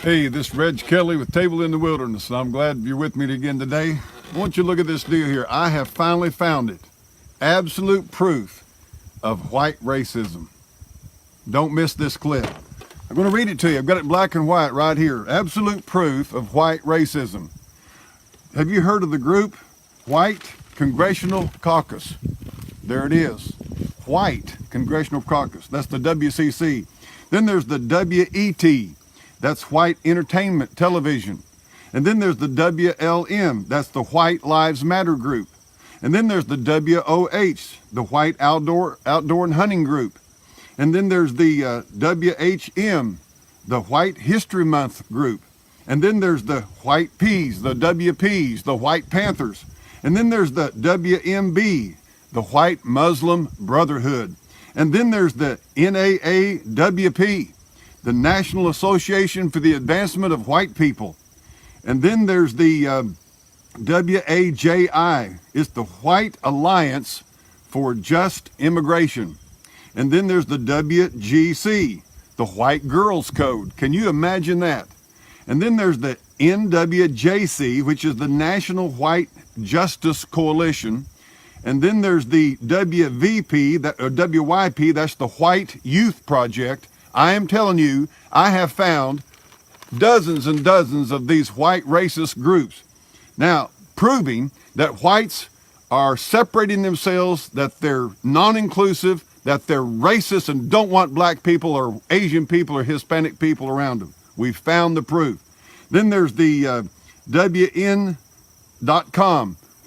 Hey, this is Reg Kelly with Table in the Wilderness, and I'm glad you're with me again today. I want you to look at this deal here. I have finally found it. Absolute proof of white racism. Don't miss this clip. I'm going to read it to you. I've got it in black and white right here. Absolute proof of white racism. Have you heard of the group White Congressional Caucus? There it is. White Congressional Caucus. That's the WCC. Then there's the WET. That's White Entertainment Television. And then there's the WLM. That's the White Lives Matter Group. And then there's the WOH, the White Outdoor and Hunting Group. And then there's the WHM, the White History Month Group. And then there's the White Peas, the WPs, the White Panthers. And then there's the WMB, the White Muslim Brotherhood. And then there's the NAAWP, the National Association for the Advancement of White People. And then there's the WAJI, it's the White Alliance for Just Immigration. And then there's the WGC, the White Girls Code. Can you imagine that? And then there's the NWJC, which is the National White Justice Coalition. And then there's the WVP, WYP, that's the White Youth Project. I am telling you, I have found dozens and dozens of these white racist groups. Now, proving that whites are separating themselves, that they're non-inclusive, that they're racist and don't want black people or Asian people or Hispanic people around them. We've found the proof. Then there's the WN.com,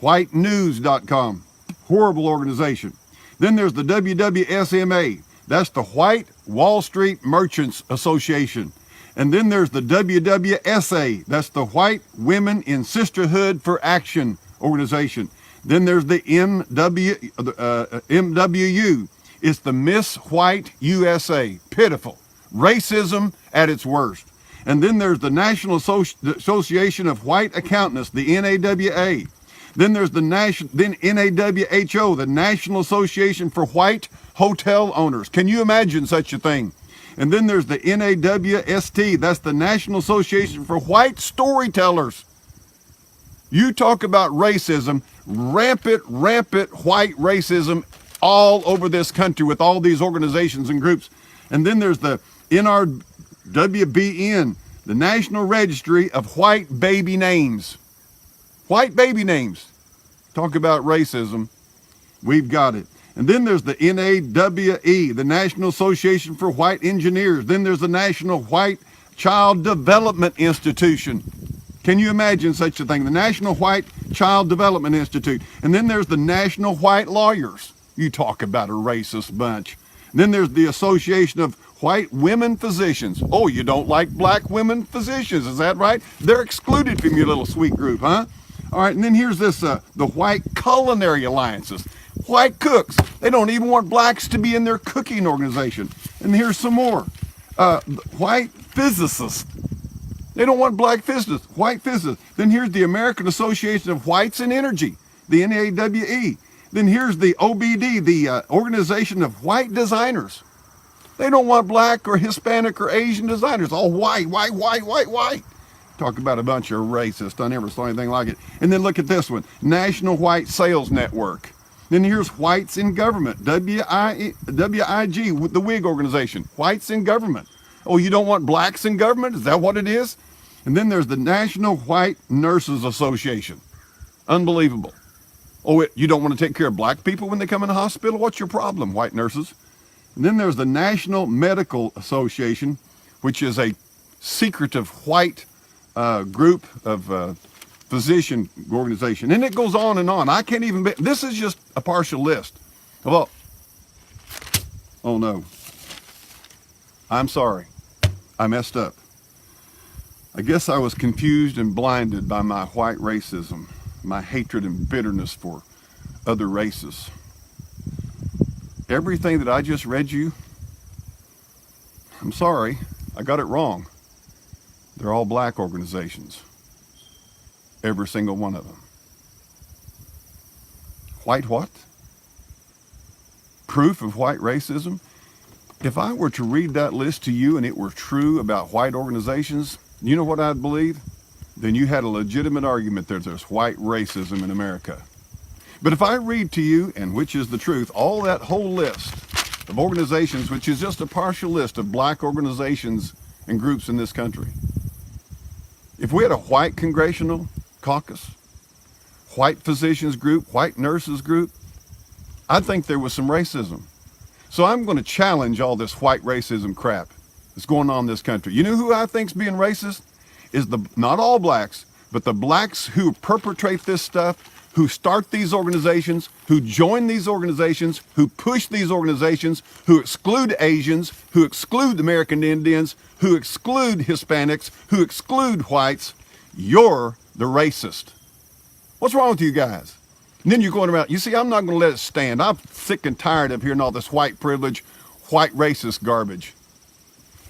whitenews.com, horrible organization. Then there's the WWSMA, that's the White Wall Street Merchants Association. And then there's the WWSA, that's the White Women in Sisterhood for Action organization. Then there's the MWU, it's the Miss White USA, pitiful, racism at its worst. And then there's the National Association of White Accountants, the NAWA. Then there's the NAWHO, the National Association for White Hotel Owners. Can you imagine such a thing? And then there's the NAWST, that's the National Association for White Storytellers. You talk about racism, rampant white racism all over this country with all these organizations and groups. And then there's the NRWBN, the National Registry of White Baby Names. White baby names. Talk about racism. We've got it. And then there's the NAWE, the National Association for White Engineers. Then there's the National White Child Development Institution. Can you imagine such a thing? The National White Child Development Institute. And then there's the National White Lawyers. You talk about a racist bunch. And then there's the Association of White Women Physicians. Oh, you don't like black women physicians, is that right? They're excluded from your little sweet group, huh? All right, and then here's this, the White Culinary Alliances. White cooks. They don't even want blacks to be in their cooking organization. And here's some more. White physicists. They don't want black physicists, white physicists. Then here's the American Association of Whites in Energy, the NAWE. Then here's the OBD, the Organization of White Designers. They don't want black or Hispanic or Asian designers. All white. Talk about a bunch of racists. I never saw anything like it. And then look at this one, National White Sales Network. Then here's Whites in Government, WIG, the WIG organization, Whites in Government. Oh, you don't want blacks in government? Is that what it is? And then there's the National White Nurses Association. Unbelievable. Oh, you don't want to take care of black people when they come in the hospital? What's your problem, white nurses? And then there's the National Medical Association, which is a secretive white group of physician organization. And it goes on and on. I can't even, this is just a partial list. Oh no. I'm sorry. I messed up. I guess I was confused and blinded by my white racism, my hatred and bitterness for other races. Everything that I just read you, I'm sorry, I got it wrong. They're all black organizations. Every single one of them. White what? Proof of white racism? If I were to read that list to you and it were true about white organizations, You know what I'd believe? Then you had a legitimate argument that there's white racism in America. But if I read to you, and which is the truth, all that whole list of organizations, which is just a partial list of black organizations and groups in this country. If we had a white congressional caucus, white physicians group, white nurses group, I think there was some racism. So I'm going to challenge all this white racism crap that's going on in this country. You know who I think's being racist? Is not all blacks, but the blacks who perpetrate this stuff, who start these organizations, who join these organizations, who push these organizations, who exclude Asians, who exclude American Indians, who exclude Hispanics, who exclude whites. You're the racist. What's wrong with you guys? And then you're going around, you see, I'm not going to let it stand. I'm sick and tired of hearing all this white privilege, white racist garbage.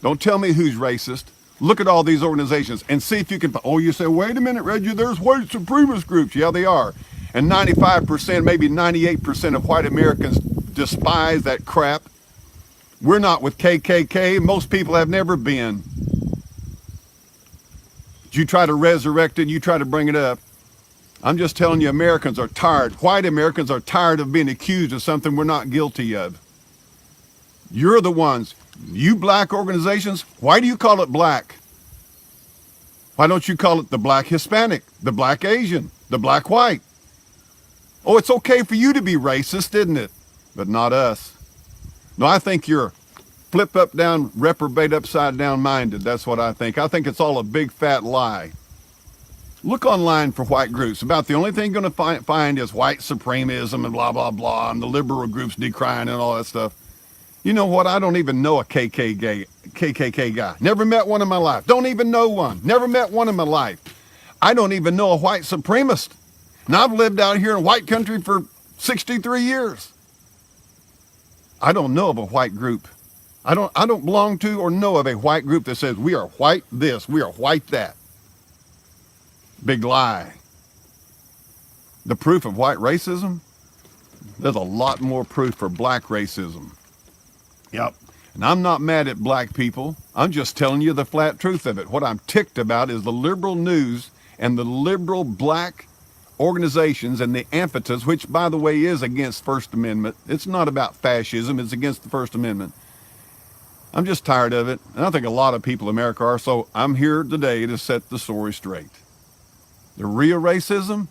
Don't tell me who's racist. Look at all these organizations and see if you can, oh, you say, wait a minute, Reggie, there's white supremacist groups. Yeah, they are. And 95%, maybe 98% of white Americans despise that crap. We're not with KKK. Most people have never been. You try to resurrect it, you try to bring it up. I'm just telling you, Americans are tired. White Americans are tired of being accused of something we're not guilty of. You're the ones. You black organizations, why do you call it black? Why don't you call it the black Hispanic, the black Asian, the black white? Oh, it's okay for you to be racist, isn't it? But not us. No, I think you're flip up down, reprobate upside down minded. That's what I think. I think it's all a big fat lie. Look online for white groups. About the only thing you're going to find is white supremacism and blah, blah, blah, and the liberal groups decrying and all that stuff. You know what? I don't even know a KKK guy. Never met one in my life. Don't even know one. Never met one in my life. I don't even know a white supremacist. And I've lived out here in white country for 63 years. I don't know of a white group. I don't belong to or know of a white group that says we are white this, we are white that. Big lie. The proof of white racism? There's a lot more proof for black racism. Yep. And I'm not mad at black people. I'm just telling you the flat truth of it. What I'm ticked about is the liberal news and the liberal black organizations and the impetus, which by the way is against First Amendment. It's not about fascism, it's against the First Amendment. I'm just tired of it, and I think a lot of people in America are, so I'm here today to set the story straight. The real racism,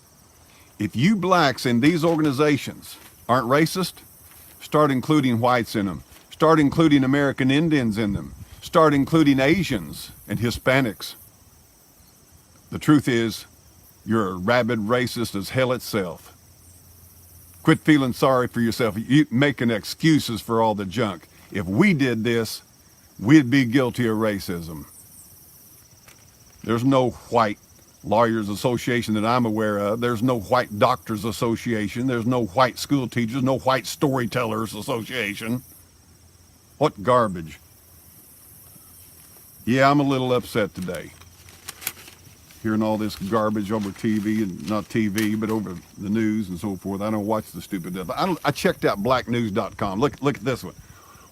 if you blacks in these organizations aren't racist, start including whites in them. Start including American Indians in them. Start including Asians and Hispanics. The truth is, you're a rabid racist as hell itself. Quit feeling sorry for yourself. You making excuses for all the junk. If we did this, we'd be guilty of racism. There's no white lawyers association that I'm aware of. There's no white doctors association. There's no white school teachers, no white storytellers association. What garbage. Yeah, I'm a little upset today. Hearing all this garbage over TV, and not TV, but over the news and so forth. I don't watch the stupid stuff. I checked out blacknews.com. Look at this one.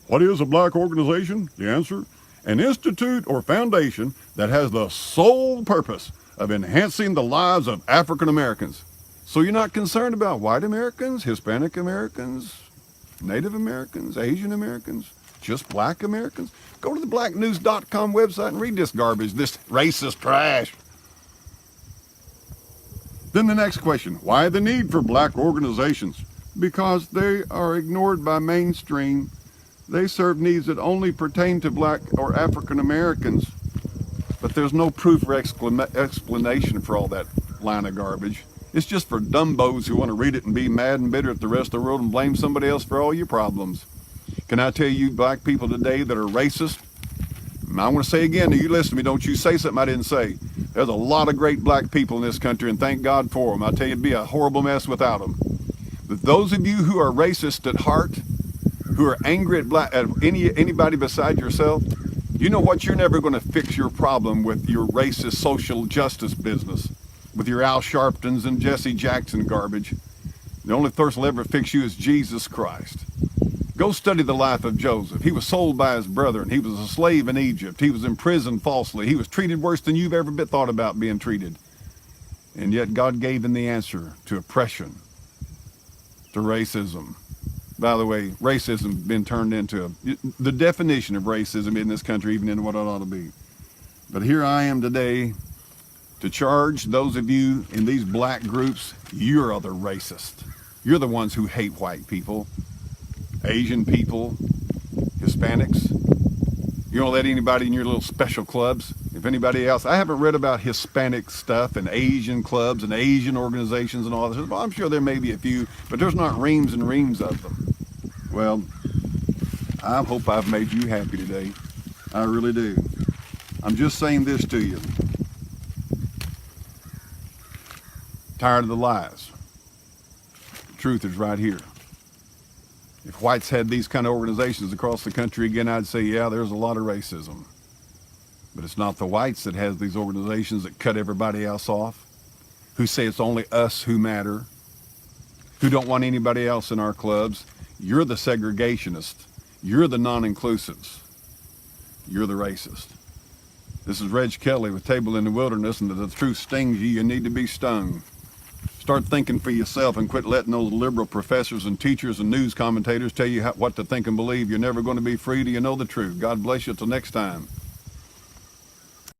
What is a black organization? The answer, an institute or foundation that has the sole purpose of enhancing the lives of African Americans. So you're not concerned about white Americans, Hispanic Americans, Native Americans, Asian Americans, just black Americans? Go to the blacknews.com website and read this garbage, this racist trash. Then the next question, why the need for black organizations? Because they are ignored by mainstream. They serve needs that only pertain to black or African Americans. But there's no proof or explanation for all that line of garbage. It's just for dumbos who want to read it and be mad and bitter at the rest of the world and blame somebody else for all your problems. Can I tell you black people today that are racist? I want to say again, you listen to me, don't you say something I didn't say. There's a lot of great black people in this country, and thank God for them. I tell you, it'd be a horrible mess without them. But those of you who are racist at heart, who are angry at anybody beside yourself, you know what? You're never going to fix your problem with your racist social justice business, with your Al Sharptons and Jesse Jackson garbage. The only person will ever fix you is Jesus Christ. Go study the life of Joseph. He was sold by his brethren. He was a slave in Egypt. He was imprisoned falsely. He was treated worse than you've ever been thought about being treated. And yet God gave him the answer to oppression, to racism. By the way, racism has been turned into the definition of racism in this country, even into what it ought to be. But here I am today to charge those of you in these black groups, you're other racist. You're the ones who hate white people, Asian people, Hispanics. You don't let anybody in your little special clubs. If anybody else, I haven't read about Hispanic stuff and Asian clubs and Asian organizations and all this. Well, I'm sure there may be a few, but there's not reams and reams of them. Well, I hope I've made you happy today. I really do. I'm just saying this to you. Tired of the lies. The truth is right here. If whites had these kind of organizations across the country again, I'd say, yeah, there's a lot of racism. But it's not the whites that has these organizations that cut everybody else off, who say it's only us who matter, who don't want anybody else in our clubs. You're the segregationists. You're the non-inclusives. You're the racist. This is Reg Kelly with Table in the Wilderness, and if the truth stings you, you need to be stung. Start thinking for yourself and quit letting those liberal professors and teachers and news commentators tell you what to think and believe. You're never going to be free till you know the truth. God bless you till next time.